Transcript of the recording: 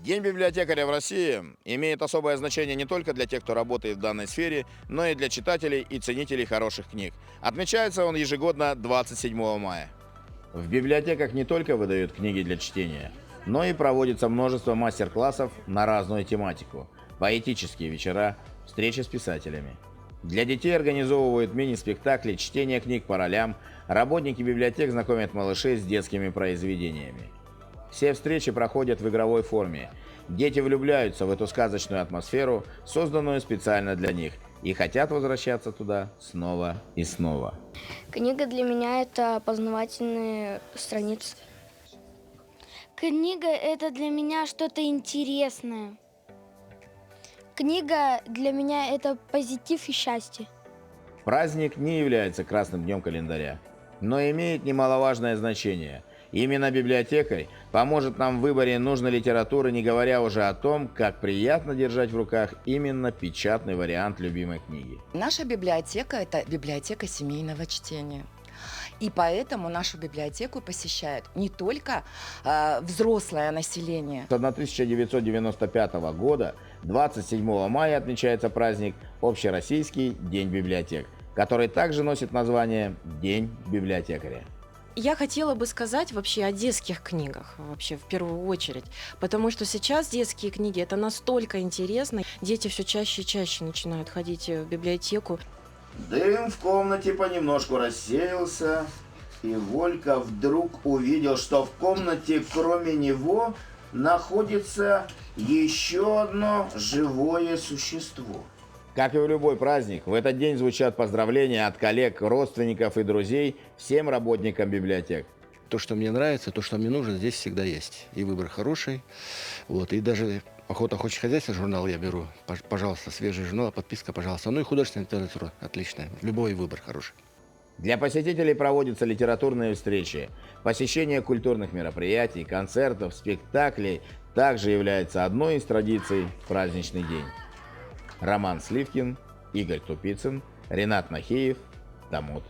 День библиотекаря в России имеет особое значение не только для тех, кто работает в данной сфере, но и для читателей и ценителей хороших книг. Отмечается он ежегодно 27 мая. В библиотеках не только выдают книги для чтения, но и проводится множество мастер-классов на разную тематику, поэтические вечера, встречи с писателями. Для детей организовывают мини-спектакли, чтение книг по ролям, работники библиотек знакомят малышей с детскими произведениями. Все встречи проходят в игровой форме. Дети влюбляются в эту сказочную атмосферу, созданную специально для них, и хотят возвращаться туда снова и снова. Книга для меня это познавательные страницы. Книга — это для меня что-то интересное. Книга для меня — это позитив и счастье. Праздник не является красным днем календаря, но имеет немаловажное значение. Именно библиотекарь поможет нам в выборе нужной литературы, не говоря уже о том, как приятно держать в руках именно печатный вариант любимой книги. Наша библиотека – это библиотека семейного чтения. И поэтому нашу библиотеку посещают не только взрослое население. С 1995 года 27 мая отмечается праздник Общероссийский день библиотек, который также носит название День библиотекаря. Я хотела бы сказать вообще о детских книгах, вообще в первую очередь, потому что сейчас детские книги это настолько интересно, дети все чаще и чаще начинают ходить в библиотеку. Дым в комнате понемножку рассеялся, и Волька вдруг увидел, что в комнате кроме него находится еще одно живое существо. Как и в любой праздник, в этот день звучат поздравления от коллег, родственников и друзей всем работникам библиотек. То, что мне нравится, то, что мне нужно, здесь всегда есть. И выбор хороший. Вот. И даже «Охота, хочет хозяйство» журнал я беру. Пожалуйста, свежий журнал, подписка, пожалуйста. Ну и художественная литература отличная. Любой выбор хороший. Для посетителей проводятся литературные встречи. Посещение культурных мероприятий, концертов, спектаклей также является одной из традиций в праздничный день. Роман Сливкин, Игорь Тупицын, Ренат Нахиев, Тамут